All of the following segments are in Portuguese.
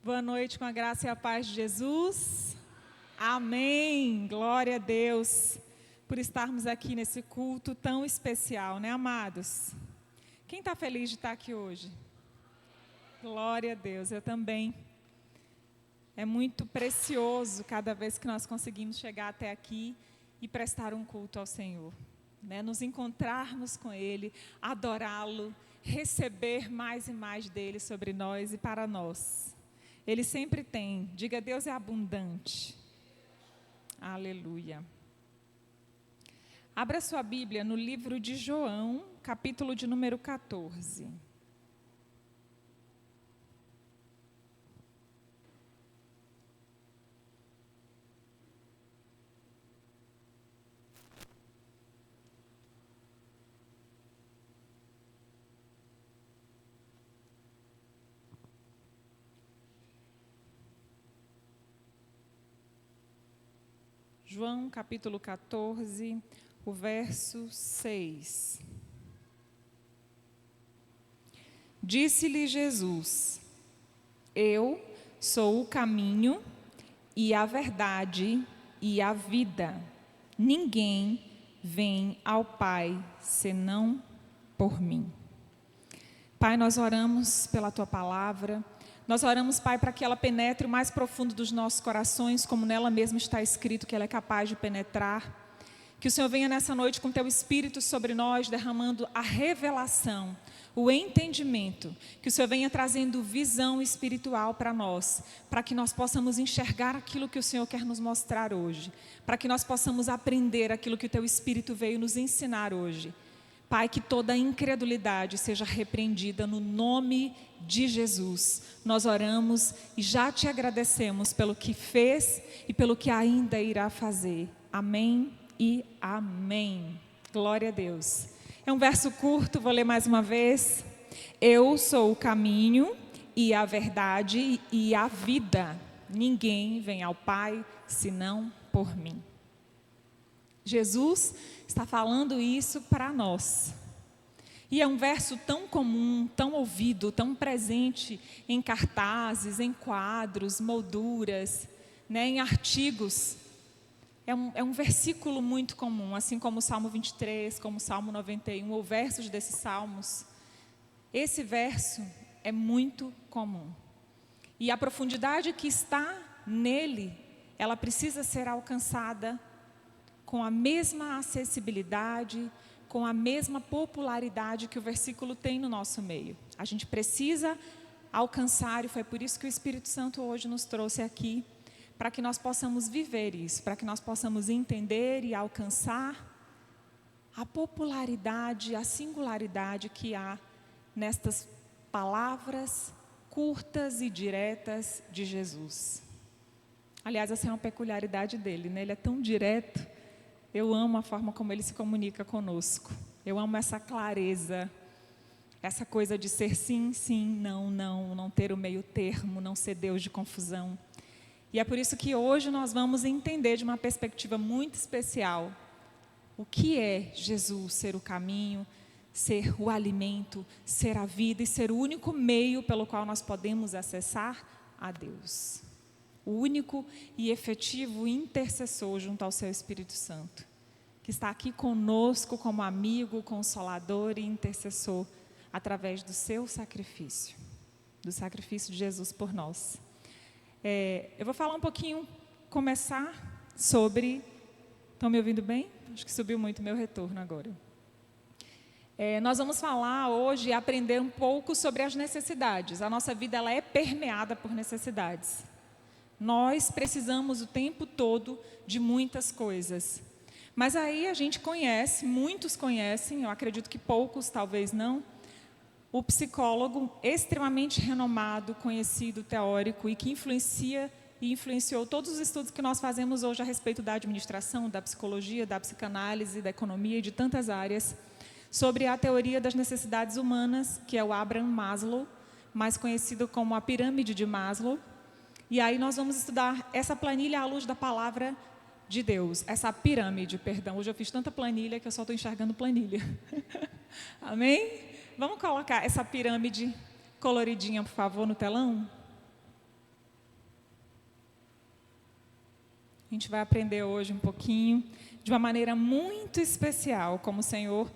Boa noite, com a graça e a paz de Jesus. Amém. Glória a Deus por estarmos aqui nesse culto tão especial, né, amados? Quem está feliz de estar aqui hoje? Glória a Deus, eu também. É muito precioso cada vez que nós conseguimos chegar até aqui e prestar um culto ao Senhor, né? Nos encontrarmos com Ele, adorá-lo, receber mais e mais dele sobre nós e para nós. Ele sempre tem. Diga, Deus é abundante. Aleluia. Abra sua Bíblia no livro de João, capítulo de número 14. João, capítulo 14, o verso 6. Disse-lhe Jesus: Eu sou o caminho e a verdade e a vida. Ninguém vem ao Pai senão por mim. Pai, nós oramos pela Tua palavra. Nós oramos, Pai, para que ela penetre o mais profundo dos nossos corações, como nela mesma está escrito que ela é capaz de penetrar. Que o Senhor venha nessa noite com Teu Espírito sobre nós, derramando a revelação, o entendimento. Que o Senhor venha trazendo visão espiritual para nós, para que nós possamos enxergar aquilo que o Senhor quer nos mostrar hoje. Para que nós possamos aprender aquilo que o Teu Espírito veio nos ensinar hoje. Pai, que toda incredulidade seja repreendida no nome de Jesus. Nós oramos e já Te agradecemos pelo que fez e pelo que ainda irá fazer. Amém e amém. Glória a Deus. É um verso curto, vou ler mais uma vez. Eu sou o caminho e a verdade e a vida. Ninguém vem ao Pai senão por mim. Jesus está falando isso para nós. E é um verso tão comum, tão ouvido, tão presente em cartazes, em quadros, molduras, né, em artigos. É um versículo muito comum, assim como o Salmo 23, como o Salmo 91, ou versos desses salmos. Esse verso é muito comum. E a profundidade que está nele, ela precisa ser alcançada com a mesma acessibilidade, com a mesma popularidade que o versículo tem no nosso meio. A gente precisa alcançar, e foi por isso que o Espírito Santo hoje nos trouxe aqui, para que nós possamos viver isso, para que nós possamos entender e alcançar a popularidade, a singularidade que há nestas palavras curtas e diretas de Jesus. Aliás, essa é uma peculiaridade dele, né? Ele é tão direto. Eu amo a forma como Ele se comunica conosco. Eu amo essa clareza, essa coisa de ser sim, sim, não, não, não ter o meio termo, não ser Deus de confusão. E é por isso que hoje nós vamos entender de uma perspectiva muito especial o que é Jesus ser o caminho, ser o alimento, ser a vida e ser o único meio pelo qual nós podemos acessar a Deus. O único e efetivo intercessor junto ao Seu Espírito Santo, que está aqui conosco como amigo, consolador e intercessor, através do Seu sacrifício, do sacrifício de Jesus por nós. Eu vou falar um pouquinho, começar sobre... Estão me ouvindo bem? Acho que subiu muito meu retorno agora. Nós vamos falar hoje e aprender um pouco sobre as necessidades. A nossa vida ela é permeada por necessidades. Nós precisamos o tempo todo de muitas coisas. Mas aí a gente conhece, muitos conhecem, eu acredito que poucos, talvez não, o psicólogo extremamente renomado, conhecido, teórico e que influencia e influenciou todos os estudos que nós fazemos hoje a respeito da administração, da psicologia, da psicanálise, da economia e de tantas áreas, sobre a teoria das necessidades humanas, que é o Abraham Maslow, mais conhecido como a pirâmide de Maslow. E aí nós vamos estudar essa planilha à luz da palavra de Deus, essa pirâmide, perdão. Hoje eu fiz tanta planilha que eu só estou enxergando planilha. Amém? Vamos colocar essa pirâmide coloridinha, por favor, no telão? A gente vai aprender hoje um pouquinho, de uma maneira muito especial, como o Senhor,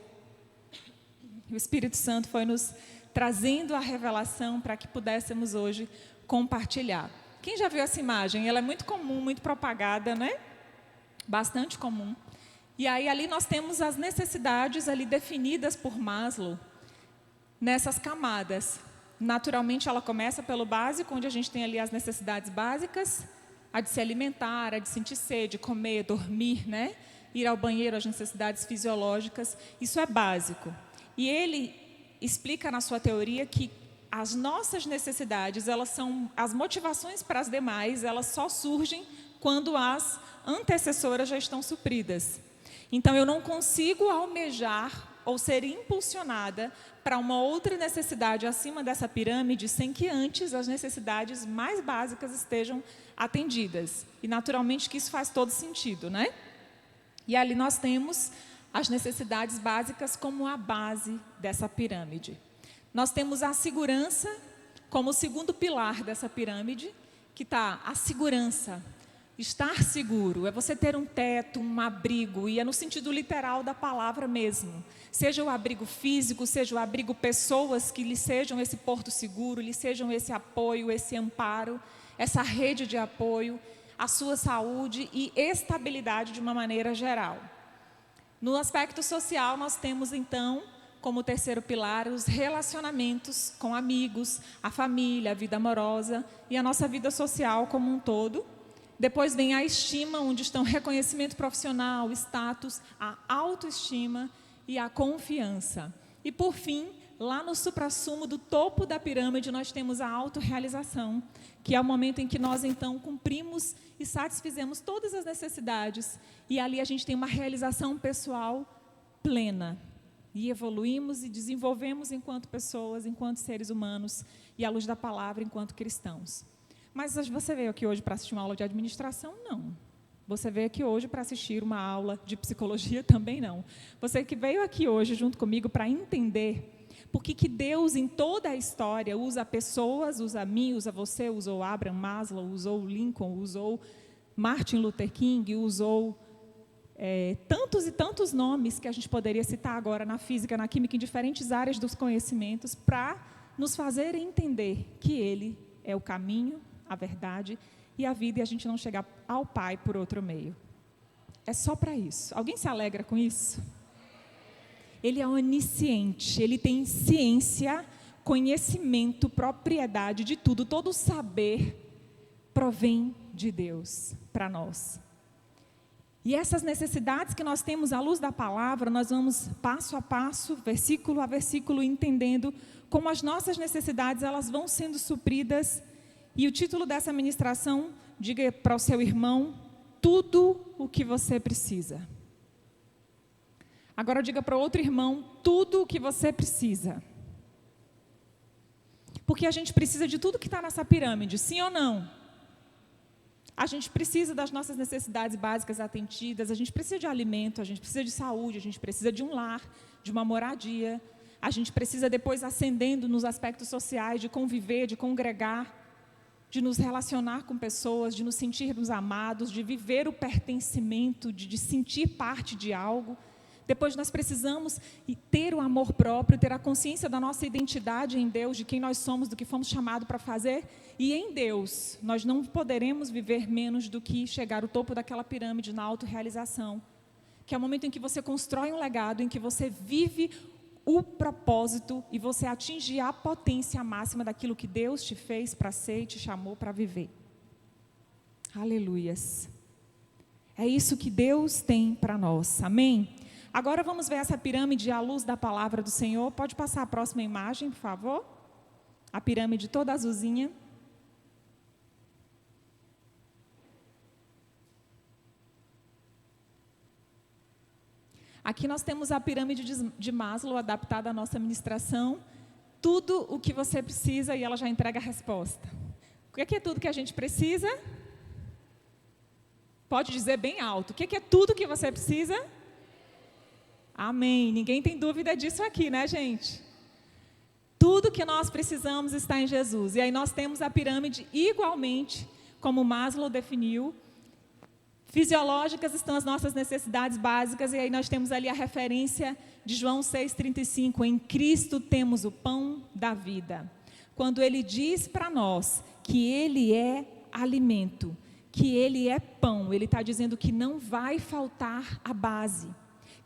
o Espírito Santo foi nos trazendo a revelação para que pudéssemos hoje compartilhar. Quem já viu essa imagem? Ela é muito comum, muito propagada, né? Bastante comum. E aí ali nós temos as necessidades ali definidas por Maslow, nessas camadas. Naturalmente ela começa pelo básico, onde a gente tem ali as necessidades básicas, a de se alimentar, a de sentir sede, comer, dormir, né? Ir ao banheiro, as necessidades fisiológicas, isso é básico. E ele explica na sua teoria que as nossas necessidades, elas são, as motivações para as demais, elas só surgem quando as antecessoras já estão supridas. Então, eu não consigo almejar ou ser impulsionada para uma outra necessidade acima dessa pirâmide sem que antes as necessidades mais básicas estejam atendidas. E, naturalmente, que isso faz todo sentido, né? E ali nós temos as necessidades básicas como a base dessa pirâmide. Nós temos a segurança como o segundo pilar dessa pirâmide, que está a segurança. Estar seguro é você ter um teto, um abrigo, e é no sentido literal da palavra mesmo. Seja o abrigo físico, seja o abrigo pessoas que lhe sejam esse porto seguro, lhe sejam esse apoio, esse amparo, essa rede de apoio, a sua saúde e estabilidade de uma maneira geral. No aspecto social, nós temos então, como terceiro pilar, os relacionamentos com amigos, a família, a vida amorosa e a nossa vida social como um todo. Depois vem a estima, onde estão reconhecimento profissional, status, a autoestima e a confiança. E por fim, lá no suprassumo do topo da pirâmide, nós temos a autorrealização, que é o momento em que nós então cumprimos e satisfizemos todas as necessidades. E ali a gente tem uma realização pessoal plena. E evoluímos e desenvolvemos enquanto pessoas, enquanto seres humanos, e à luz da palavra, enquanto cristãos. Mas você veio aqui hoje para assistir uma aula de administração? Não. Você veio aqui hoje para assistir uma aula de psicologia? Também não. Você que veio aqui hoje junto comigo para entender por que Deus, em toda a história, usa pessoas, usa mim, usa você, usou Abraham Maslow, usou Lincoln, usou Martin Luther King, usou tantos e tantos nomes que a gente poderia citar agora na física, na química, em diferentes áreas dos conhecimentos, para nos fazer entender que Ele é o caminho, a verdade e a vida, e a gente não chegar ao Pai por outro meio. É só para isso. Alguém se alegra com isso? Ele é onisciente, ele tem ciência, conhecimento, propriedade de tudo. Todo o saber provém de Deus para nós. E essas necessidades que nós temos à luz da palavra, nós vamos passo a passo, versículo a versículo, entendendo como as nossas necessidades elas vão sendo supridas. E o título dessa ministração, diga para o seu irmão, tudo o que você precisa. Agora diga para o outro irmão, tudo o que você precisa. Porque a gente precisa de tudo que está nessa pirâmide, sim ou não? A gente precisa das nossas necessidades básicas atendidas, a gente precisa de alimento, a gente precisa de saúde, a gente precisa de um lar, de uma moradia. A gente precisa depois ascendendo nos aspectos sociais, de conviver, de congregar, de nos relacionar com pessoas, de nos sentirmos amados, de viver o pertencimento, de sentir parte de algo. Depois nós precisamos ter o amor próprio, ter a consciência da nossa identidade em Deus, de quem nós somos, do que fomos chamados para fazer. E em Deus, nós não poderemos viver menos do que chegar ao topo daquela pirâmide na autorrealização, que é o momento em que você constrói um legado, em que você vive o propósito e você atinge a potência máxima daquilo que Deus te fez para ser e te chamou para viver. Aleluias. É isso que Deus tem para nós, amém? Agora vamos ver essa pirâmide à luz da palavra do Senhor. Pode passar a próxima imagem, por favor? A pirâmide toda azulzinha. Aqui nós temos a pirâmide de Maslow, adaptada à nossa ministração. Tudo o que você precisa, e ela já entrega a resposta. O que é tudo que a gente precisa? Pode dizer bem alto. O que é tudo que você precisa? Amém. Ninguém tem dúvida disso aqui, né, gente? Tudo que nós precisamos está em Jesus. E aí nós temos a pirâmide igualmente, como Maslow definiu, Fisiológicas estão as nossas necessidades básicas, e aí nós temos ali a referência de João 6,35, em Cristo temos o pão da vida. Quando ele diz para nós que ele é alimento, que ele é pão, ele está dizendo que não vai faltar a base,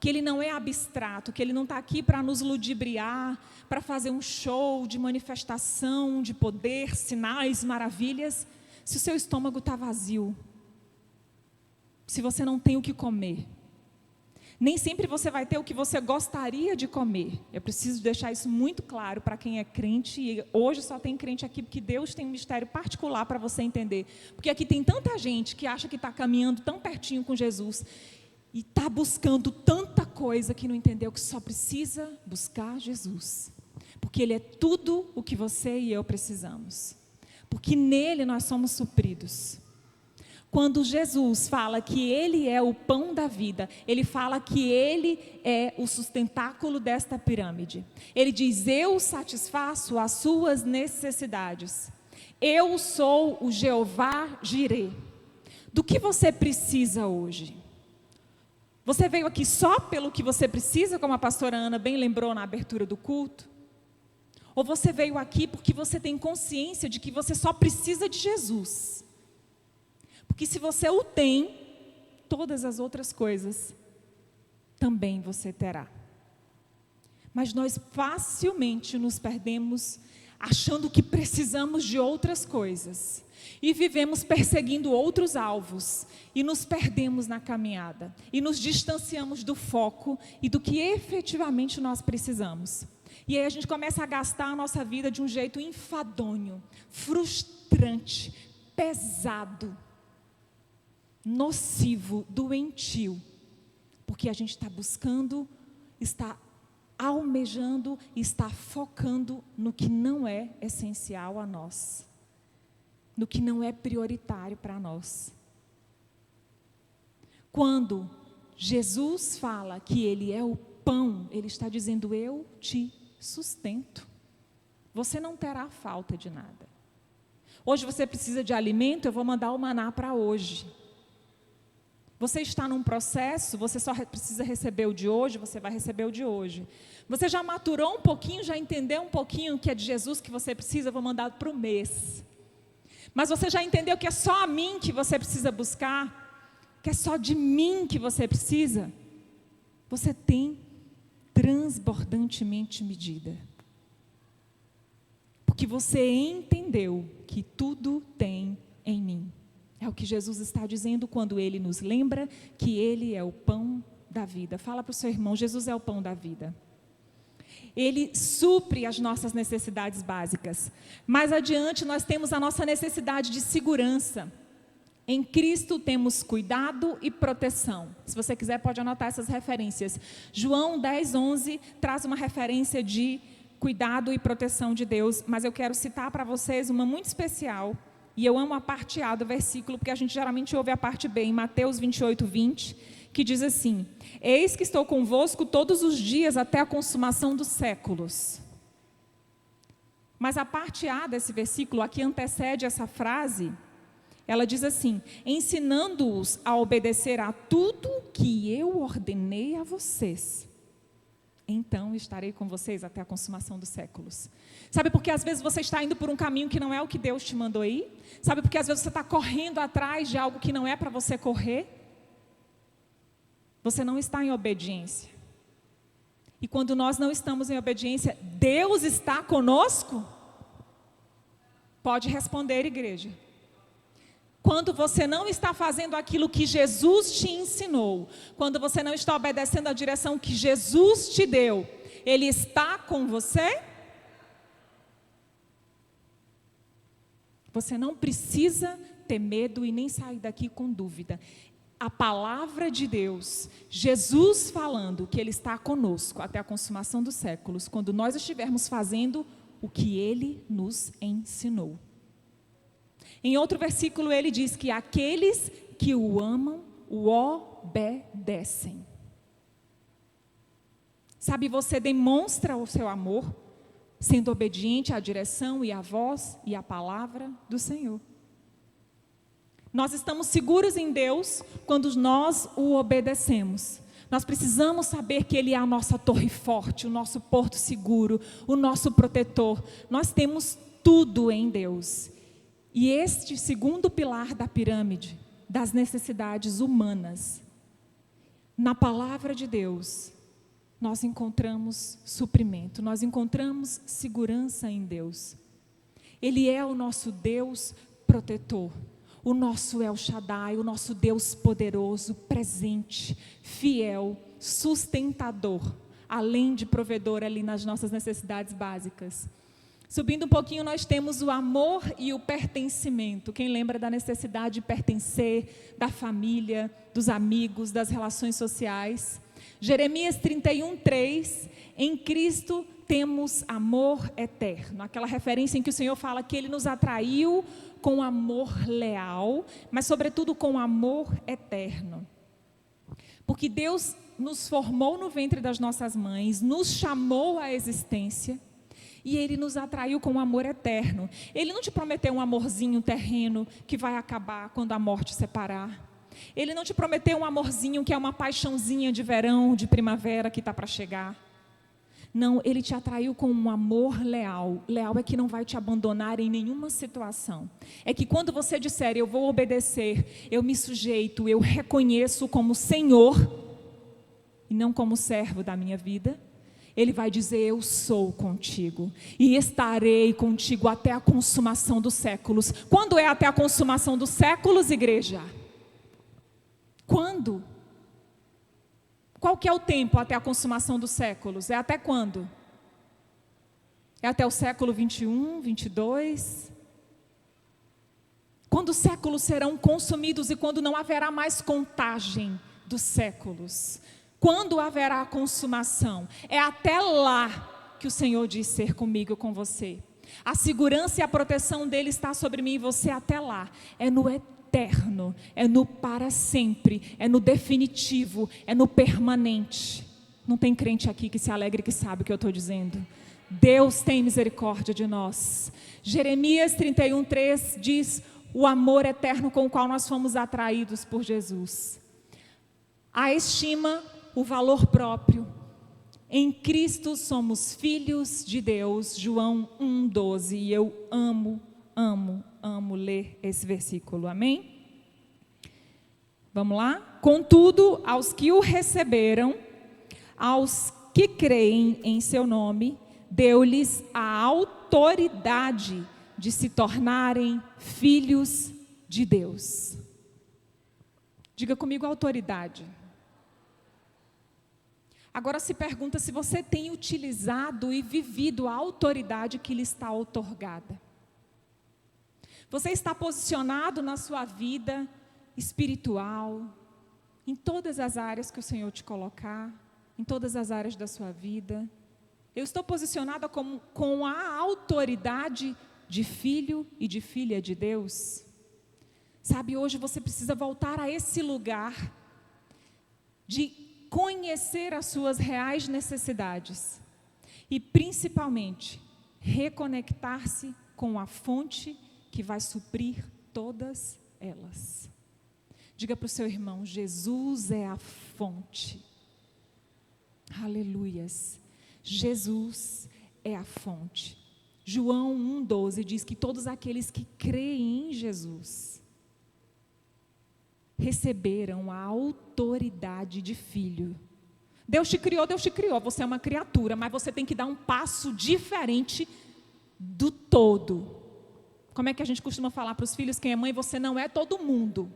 que ele não é abstrato, que ele não está aqui para nos ludibriar, para fazer um show de manifestação, de poder, sinais, maravilhas, se o seu estômago está vazio, se você não tem o que comer. Nem sempre você vai ter o que você gostaria de comer. Eu preciso deixar isso muito claro para quem é crente, e hoje só tem crente aqui porque Deus tem um mistério particular para você entender. Porque aqui tem tanta gente que acha que está caminhando tão pertinho com Jesus e está buscando tanta coisa que não entendeu que só precisa buscar Jesus. Porque Ele é tudo o que você e eu precisamos. Porque nele nós somos supridos. Quando Jesus fala que Ele é o pão da vida, Ele fala que Ele é o sustentáculo desta pirâmide. Ele diz, eu satisfaço as suas necessidades. Eu sou o Jeová Jirê. Do que você precisa hoje? Você veio aqui só pelo que você precisa, como a pastora Ana bem lembrou na abertura do culto? Ou você veio aqui porque você tem consciência de que você só precisa de Jesus? Porque se você o tem, todas as outras coisas também você terá. Mas nós facilmente nos perdemos achando que precisamos de outras coisas. E vivemos perseguindo outros alvos. E nos perdemos na caminhada. E nos distanciamos do foco e do que efetivamente nós precisamos. E aí a gente começa a gastar a nossa vida de um jeito enfadonho, frustrante, pesado, nocivo, doentio, porque a gente está buscando, está almejando, está focando no que não é essencial a nós, no que não é prioritário para nós. Quando Jesus fala que Ele é o pão, Ele está dizendo, eu te sustento, você não terá falta de nada. Hoje você precisa de alimento, eu vou mandar o maná para hoje. Você está num processo, você só precisa receber o de hoje, você vai receber o de hoje. Você já maturou um pouquinho, já entendeu um pouquinho o que é de Jesus que você precisa, eu vou mandar para o mês. Mas você já entendeu que é só a mim que você precisa buscar? Que é só de mim que você precisa? Você tem transbordantemente medida. Porque você entendeu que tudo tem em mim. É o que Jesus está dizendo quando Ele nos lembra que Ele é o pão da vida. Fala para o seu irmão, Jesus é o pão da vida. Ele supre as nossas necessidades básicas. Mais adiante nós temos a nossa necessidade de segurança. Em Cristo temos cuidado e proteção. Se você quiser pode anotar essas referências. João 10:11 traz uma referência de cuidado e proteção de Deus. Mas eu quero citar para vocês uma muito especial. E eu amo a parte A do versículo, porque a gente geralmente ouve a parte B, em Mateus 28:20, que diz assim, eis que estou convosco todos os dias até a consumação dos séculos. Mas a parte A desse versículo, a que antecede essa frase, ela diz assim, ensinando-os a obedecer a tudo que eu ordenei a vocês. Então estarei com vocês até a consumação dos séculos. Sabe por que às vezes você está indo por um caminho que não é o que Deus te mandou ir? Sabe por que às vezes você está correndo atrás de algo que não é para você correr? Você não está em obediência. E quando nós não estamos em obediência, Deus está conosco? Pode responder, igreja. Quando você não está fazendo aquilo que Jesus te ensinou, quando você não está obedecendo a direção que Jesus te deu, Ele está com você? Você não precisa ter medo e nem sair daqui com dúvida. A palavra de Deus, Jesus falando que Ele está conosco até a consumação dos séculos, quando nós estivermos fazendo o que Ele nos ensinou. Em outro versículo ele diz que aqueles que o amam, o obedecem. Sabe, você demonstra o seu amor sendo obediente à direção e à voz e à palavra do Senhor. Nós estamos seguros em Deus quando nós o obedecemos. Nós precisamos saber que Ele é a nossa torre forte, o nosso porto seguro, o nosso protetor. Nós temos tudo em Deus. E este segundo pilar da pirâmide, das necessidades humanas, na palavra de Deus, nós encontramos suprimento, nós encontramos segurança em Deus. Ele é o nosso Deus protetor, o nosso El Shaddai, o nosso Deus poderoso, presente, fiel, sustentador, além de provedor ali nas nossas necessidades básicas. Subindo um pouquinho, nós temos o amor e o pertencimento. Quem lembra da necessidade de pertencer, da família, dos amigos, das relações sociais? Jeremias 31:3, em Cristo temos amor eterno. Aquela referência em que o Senhor fala que Ele nos atraiu com amor leal, mas sobretudo com amor eterno. Porque Deus nos formou no ventre das nossas mães, nos chamou à existência, e Ele nos atraiu com um amor eterno. Ele não te prometeu um amorzinho terreno que vai acabar quando a morte separar. Ele não te prometeu um amorzinho que é uma paixãozinha de verão, de primavera que está para chegar. Não, Ele te atraiu com um amor leal. Leal é que não vai te abandonar em nenhuma situação. É que quando você disser, eu vou obedecer, eu me sujeito, eu reconheço como Senhor, e não como servo da minha vida, Ele vai dizer, eu sou contigo, e estarei contigo até a consumação dos séculos. Quando é até a consumação dos séculos, igreja? Quando? Qual que é o tempo até a consumação dos séculos? É até quando? É até o século 21, 22? Quando os séculos serão consumidos e quando não haverá mais contagem dos séculos? Quando haverá a consumação? É até lá que o Senhor diz ser comigo e com você. A segurança e a proteção dEle está sobre mim e você até lá. É no eterno, é no para sempre, é no definitivo, é no permanente. Não tem crente aqui que se alegre que sabe o que eu estou dizendo. Deus tem misericórdia de nós. Jeremias 31:3 diz o amor eterno com o qual nós fomos atraídos por Jesus. A estima, o valor próprio. Em Cristo somos filhos de Deus. João 1:12. E eu amo ler esse versículo. Amém? Vamos lá? Contudo, aos que o receberam, aos que creem em seu nome, deu-lhes a autoridade de se tornarem filhos de Deus. Diga comigo autoridade. Agora se pergunta se você tem utilizado e vivido a autoridade que lhe está outorgada. Você está posicionado na sua vida espiritual, em todas as áreas que o Senhor te colocar, em todas as áreas da sua vida. Eu estou posicionada com a autoridade de filho e de filha de Deus. Sabe, hoje você precisa voltar a esse lugar de conhecer as suas reais necessidades e principalmente reconectar-se com a fonte que vai suprir todas elas. Diga para o seu irmão, Jesus é a fonte. Aleluias. Jesus é a fonte. João 1:12 diz que todos aqueles que creem em Jesus receberam a autoridade de filho. Deus te criou, você é uma criatura, mas você tem que dar um passo diferente do todo. Como é que a gente costuma falar para os filhos, quem é mãe, você não é todo mundo.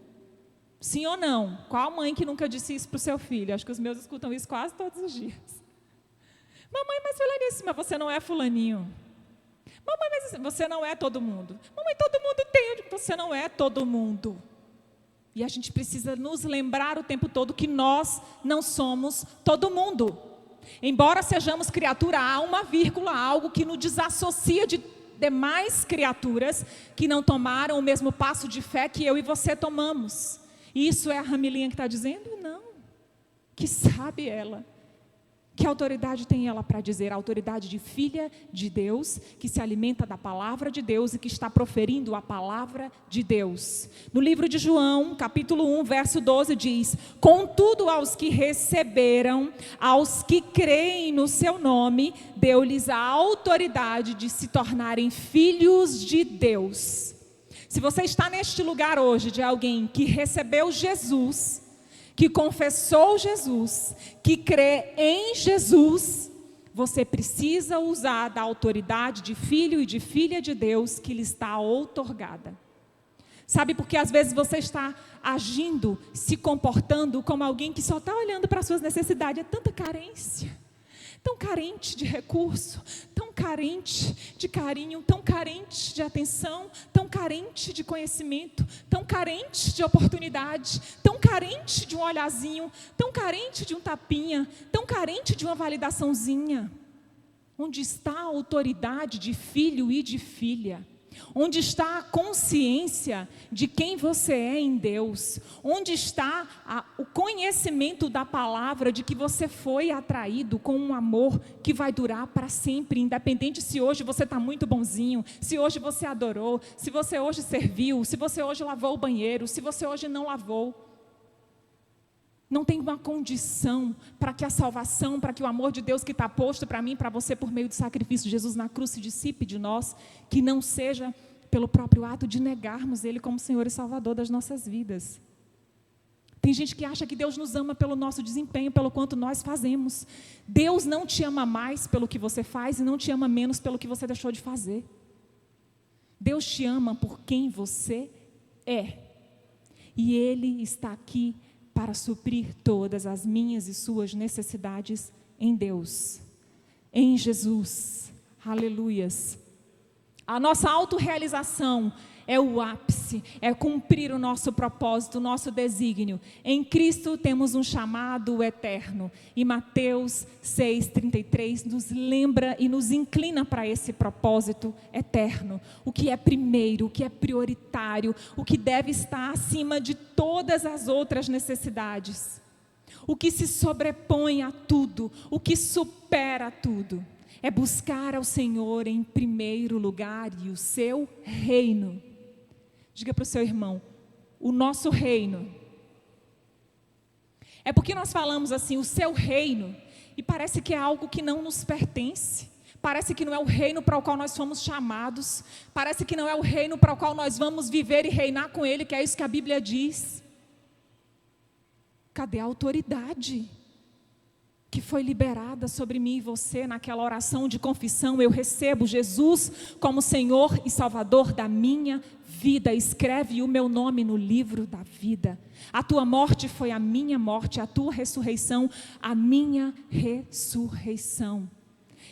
Sim ou não? Qual mãe que nunca disse isso para o seu filho? Acho que os meus escutam isso quase todos os dias. Mamãe, mas fulaníssima, você não é fulaninho. Mamãe, mas você não é todo mundo. Mamãe, todo mundo tem, você não é todo mundo. E a gente precisa nos lembrar o tempo todo que nós não somos todo mundo. Embora sejamos criatura, há uma vírgula, algo que nos desassocia de demais criaturas que não tomaram o mesmo passo de fé que eu e você tomamos. E isso é a Ramilinha que está dizendo? Não. Que sabe ela. Que autoridade tem ela para dizer? A autoridade de filha de Deus, que se alimenta da palavra de Deus e que está proferindo a palavra de Deus. No livro de João, capítulo 1, verso 12 diz: contudo aos que receberam, aos que creem no seu nome, deu-lhes a autoridade de se tornarem filhos de Deus. Se você está neste lugar hoje de alguém que recebeu Jesus, que confessou Jesus, que crê em Jesus, você precisa usar da autoridade de filho e de filha de Deus que lhe está outorgada. Sabe, porque às vezes você está agindo, se comportando como alguém que só está olhando para as suas necessidades. É tanta carência, tão carente de recurso, tão carente de carinho, tão carente de atenção, tão carente de conhecimento, tão carente de oportunidade, tão carente de um olhazinho, tão carente de um tapinha, tão carente de uma validaçãozinha. Onde está a autoridade de filho e de filha? Onde está a consciência de quem você é em Deus? Onde está o conhecimento da palavra de que você foi atraído com um amor que vai durar para sempre, independente se hoje você está muito bonzinho, se hoje você adorou, se você hoje serviu, se você hoje lavou o banheiro, se você hoje não lavou. Não tem uma condição para que a salvação, para que o amor de Deus que está posto para mim, para você, por meio do sacrifício de Jesus na cruz, se dissipe de nós, que não seja pelo próprio ato de negarmos Ele como Senhor e Salvador das nossas vidas. Tem gente que acha que Deus nos ama pelo nosso desempenho, pelo quanto nós fazemos. Deus não te ama mais pelo que você faz e não te ama menos pelo que você deixou de fazer. Deus te ama por quem você é. E Ele está aqui para suprir todas as minhas e suas necessidades em Deus, em Jesus. Aleluias. A nossa autorrealização é o ápice, é cumprir o nosso propósito, o nosso desígnio. Em Cristo temos um chamado eterno. E Mateus 6,33 nos lembra e nos inclina para esse propósito eterno. O que é primeiro, o que é prioritário, o que deve estar acima de todas as outras necessidades. O que se sobrepõe a tudo, o que supera tudo. É buscar ao Senhor em primeiro lugar e o seu reino. Diga para o seu irmão, o nosso reino. É porque nós falamos assim, o seu reino, e parece que é algo que não nos pertence. Parece que não é o reino para o qual nós fomos chamados. Parece que não é o reino para o qual nós vamos viver e reinar com Ele, que é isso que a Bíblia diz. Cadê a autoridade que foi liberada sobre mim e você naquela oração de confissão? Eu recebo Jesus como Senhor e Salvador da minha vida. Escreve o meu nome no livro da vida. A tua morte foi a minha morte, a tua ressurreição, a minha ressurreição.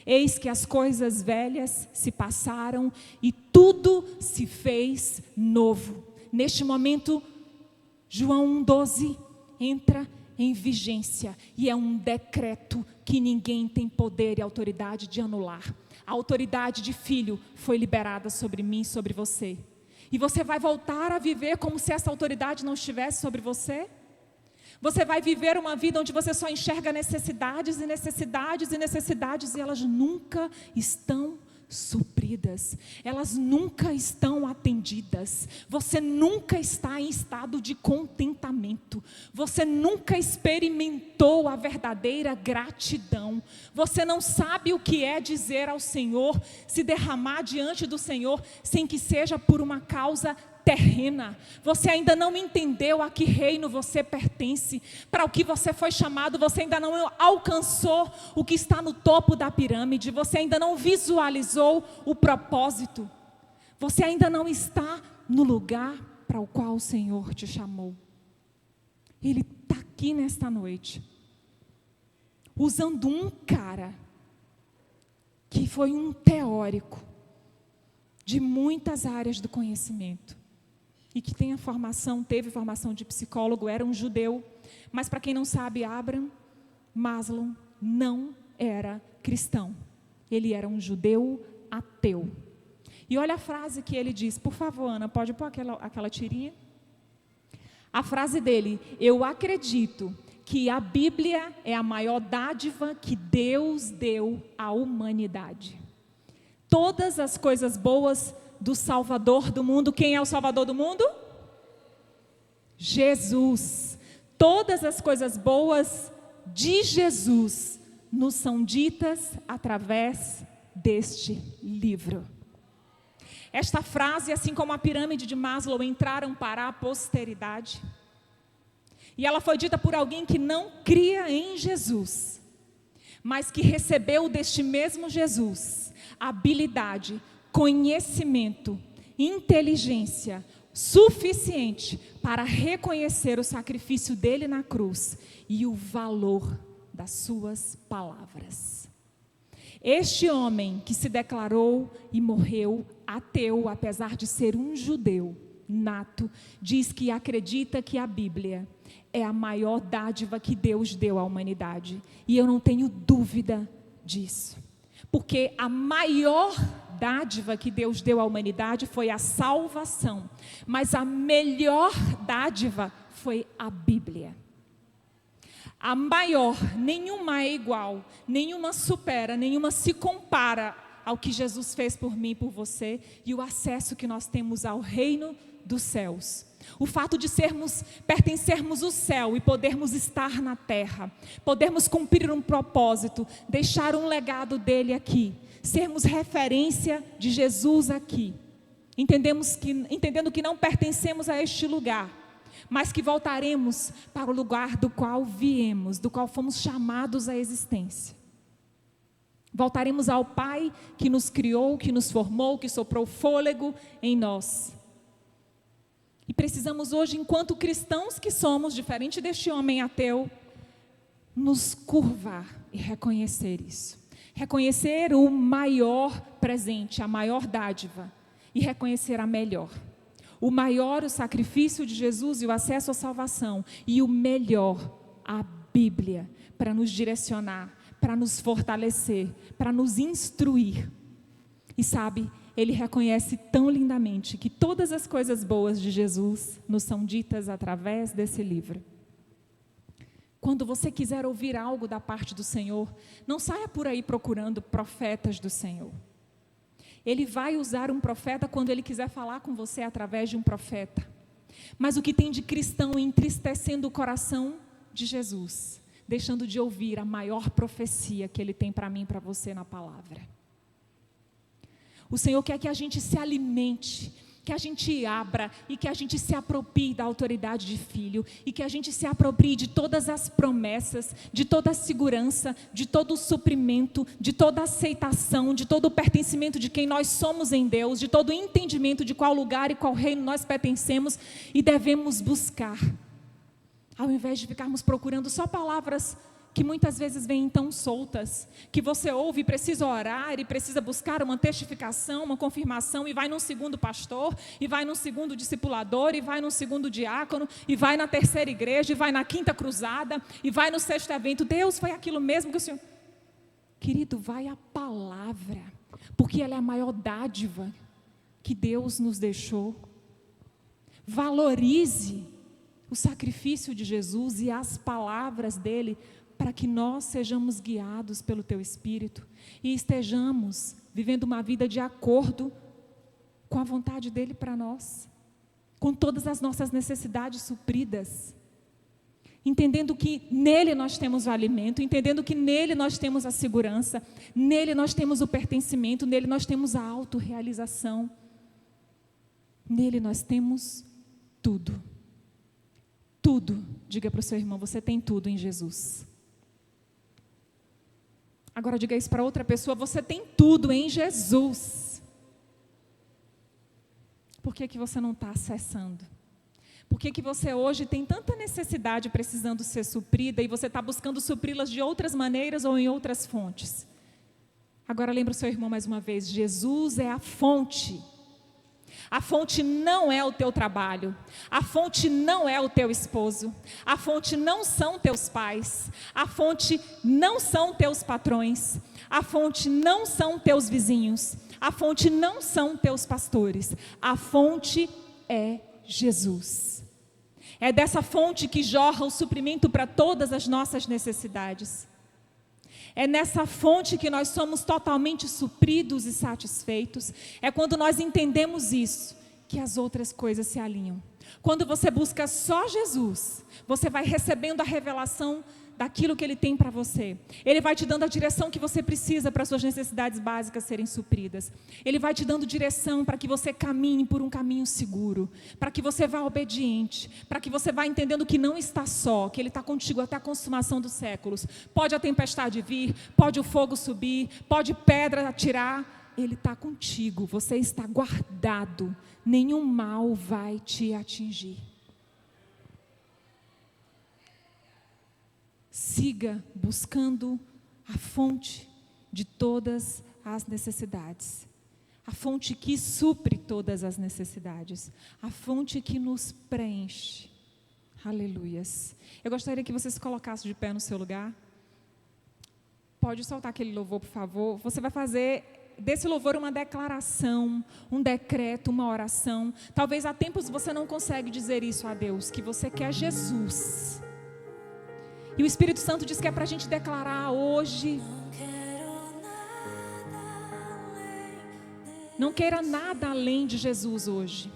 Eis que as coisas velhas se passaram e tudo se fez novo. Neste momento, João 1,12 entra em vigência, e é um decreto que ninguém tem poder e autoridade de anular. A autoridade de filho foi liberada sobre mim e sobre você. E você vai voltar a viver como se essa autoridade não estivesse sobre você? Você vai viver uma vida onde você só enxerga necessidades e necessidades e necessidades, e elas nunca estão supridas, elas nunca estão atendidas. Você nunca está em estado de contentamento. Você nunca experimentou a verdadeira gratidão. Você não sabe o que é dizer ao Senhor, se derramar diante do Senhor, sem que seja por uma causa terrena. Você ainda não entendeu a que reino você pertence, para o que você foi chamado. Você ainda não alcançou o que está no topo da pirâmide. Você ainda não visualizou o propósito. Você ainda não está no lugar para o qual o Senhor te chamou. Ele está aqui nesta noite, usando um cara que foi um teórico de muitas áreas do conhecimento, e que teve formação de psicólogo, era um judeu, mas para quem não sabe, Abraham Maslow não era cristão, ele era um judeu ateu. E olha a frase que ele diz, por favor, Ana, pode pôr aquela tirinha? A frase dele: eu acredito que a Bíblia é a maior dádiva que Deus deu à humanidade. Todas as coisas boas do Salvador do mundo. Quem é o Salvador do mundo? Jesus. Todas as coisas boas de Jesus nos são ditas através deste livro. Esta frase, assim como a pirâmide de Maslow, entraram para a posteridade. E ela foi dita por alguém que não cria em Jesus, mas que recebeu deste mesmo Jesus habilidade, conhecimento, inteligência suficiente para reconhecer o sacrifício dele na cruz e o valor das suas palavras. Este homem que se declarou e morreu ateu, apesar de ser um judeu nato, diz que acredita que a Bíblia é a maior dádiva que Deus deu à humanidade. E eu não tenho dúvida disso. Porque a maior dádiva que Deus deu à humanidade foi a salvação. Mas a melhor dádiva foi a Bíblia. A maior, nenhuma é igual, nenhuma supera, nenhuma se compara ao que Jesus fez por mim e por você, e o acesso que nós temos ao reino dos céus. O fato de pertencermos ao céu e podermos estar na terra, podermos cumprir um propósito, deixar um legado dele aqui, sermos referência de Jesus aqui, entendendo que não pertencemos a este lugar, mas que voltaremos para o lugar do qual viemos, do qual fomos chamados à existência. Voltaremos ao Pai que nos criou, que nos formou, que soprou fôlego em nós. E precisamos hoje, enquanto cristãos que somos, diferente deste homem ateu, nos curvar e reconhecer isso. Reconhecer o maior presente, a maior dádiva, e reconhecer a melhor. O maior, o sacrifício de Jesus e o acesso à salvação. E o melhor, a Bíblia, para nos direcionar, para nos fortalecer, para nos instruir. E sabe, ele reconhece tão lindamente que todas as coisas boas de Jesus nos são ditas através desse livro. Quando você quiser ouvir algo da parte do Senhor, não saia por aí procurando profetas do Senhor. Ele vai usar um profeta quando ele quiser falar com você através de um profeta. Mas o que tem de cristão entristecendo o coração de Jesus, deixando de ouvir a maior profecia que ele tem para mim e para você na palavra. O Senhor quer que a gente se alimente, que a gente abra e que a gente se aproprie da autoridade de filho e que a gente se aproprie de todas as promessas, de toda a segurança, de todo o suprimento, de toda a aceitação, de todo o pertencimento de quem nós somos em Deus, de todo o entendimento de qual lugar e qual reino nós pertencemos e devemos buscar. Ao invés de ficarmos procurando só palavras que muitas vezes vêm tão soltas, que você ouve e precisa orar, e precisa buscar uma testificação, uma confirmação, e vai num segundo pastor, e vai num segundo discipulador, e vai num segundo diácono, e vai na terceira igreja, e vai na quinta cruzada, e vai no sexto evento. Deus, foi aquilo mesmo que o Senhor... Querido, vai a palavra, porque ela é a maior dádiva que Deus nos deixou. Valorize o sacrifício de Jesus e as palavras dele, para que nós sejamos guiados pelo teu Espírito e estejamos vivendo uma vida de acordo com a vontade dele para nós, com todas as nossas necessidades supridas, entendendo que nele nós temos o alimento, entendendo que nele nós temos a segurança, nele nós temos o pertencimento, nele nós temos a autorrealização, nele nós temos tudo. Tudo, diga para o seu irmão, você tem tudo em Jesus. Agora diga isso para outra pessoa, você tem tudo em Jesus. Por que você não está acessando? Por que você hoje tem tanta necessidade precisando ser suprida e você está buscando supri-las de outras maneiras ou em outras fontes? Agora lembra o seu irmão mais uma vez, Jesus é a fonte. A fonte não é o teu trabalho, a fonte não é o teu esposo, a fonte não são teus pais, a fonte não são teus patrões, a fonte não são teus vizinhos, a fonte não são teus pastores, a fonte é Jesus. É dessa fonte que jorra o suprimento para todas as nossas necessidades. É nessa fonte que nós somos totalmente supridos e satisfeitos. É quando nós entendemos isso, que as outras coisas se alinham. Quando você busca só Jesus, você vai recebendo a revelação daquilo que Ele tem para você. Ele vai te dando a direção que você precisa para suas necessidades básicas serem supridas. Ele vai te dando direção para que você caminhe por um caminho seguro, para que você vá obediente, para que você vá entendendo que não está só, que Ele está contigo até a consumação dos séculos. Pode a tempestade vir, pode o fogo subir, pode pedra atirar, Ele está contigo, você está guardado, nenhum mal vai te atingir. Siga buscando a fonte de todas as necessidades. A fonte que supre todas as necessidades. A fonte que nos preenche. Aleluias. Eu gostaria que você se colocasse de pé no seu lugar. Pode soltar aquele louvor, por favor. Você vai fazer desse louvor uma declaração, um decreto, uma oração. Talvez há tempos você não consegue dizer isso a Deus, que você quer Jesus. E o Espírito Santo diz que é para a gente declarar hoje. Não queira nada além de Jesus hoje.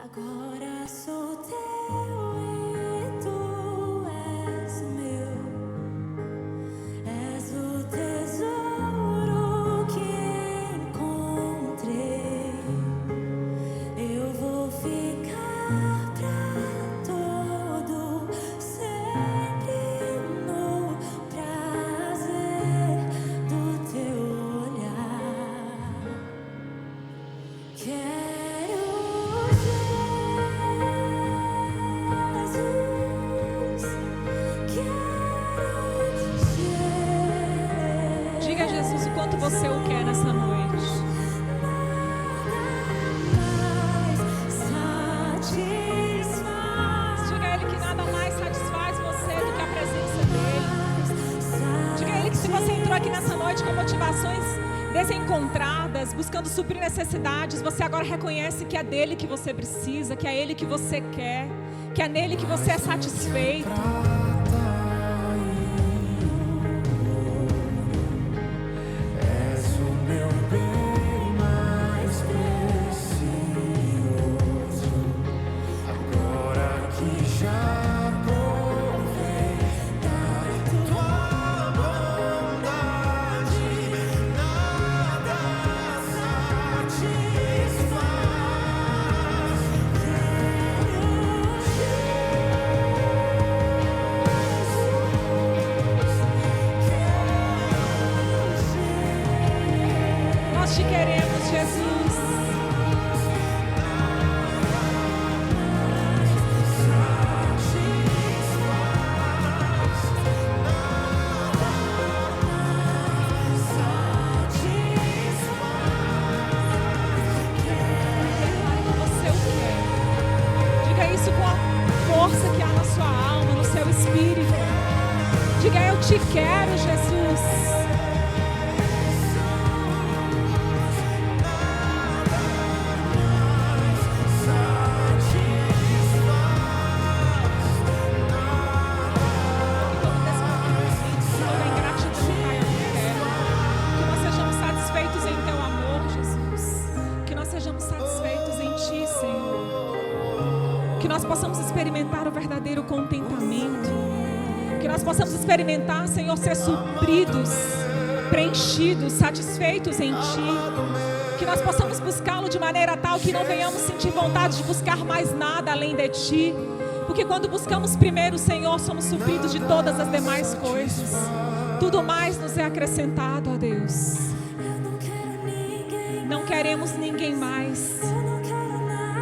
Agora sou teu e tu és meu, és o tesouro que encontrei. Eu vou ficar pra todo sempre no prazer do teu olhar. Diga a Jesus o quanto você o quer nessa noite. Diga a Ele que nada mais satisfaz você do que a presença dEle. Diga a Ele que se você entrou aqui nessa noite com motivações desencontradas, buscando suprir necessidades, você agora reconhece que é dEle que você precisa, que é Ele que você quer, que é nele que você é satisfeito. Nós te queremos, Jesus. Declare que você o quer. Diga isso com a força que há na sua alma, no seu espírito. Diga: eu te quero, Jesus. Possamos experimentar o verdadeiro contentamento, que nós possamos experimentar, Senhor, ser supridos, preenchidos, satisfeitos em Ti, que nós possamos buscá-lo de maneira tal que não venhamos sentir vontade de buscar mais nada além de Ti, porque quando buscamos primeiro o Senhor, somos supridos de todas as demais coisas, tudo mais nos é acrescentado, ó Deus. Não queremos ninguém mais.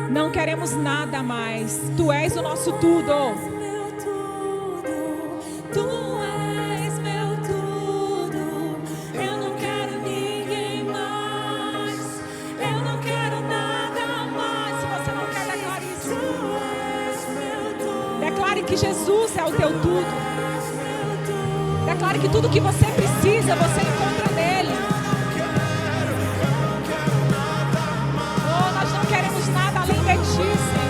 Não queremos nada mais. Tu és o nosso tudo. Tu és meu tudo. Eu não quero ninguém mais. Eu não que Jesus é o teu tudo. Declare que tudo que você precisa, você encontra nele. Oh, nós não queremos nada além de ti, Senhor.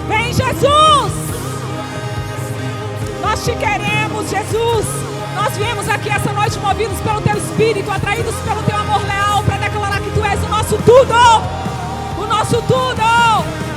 Vem, Jesus! Nós te queremos, Jesus. Nós viemos aqui essa noite movidos pelo teu Espírito, atraídos pelo teu amor leal, para declarar que tu és o nosso tudo! O nosso tudo!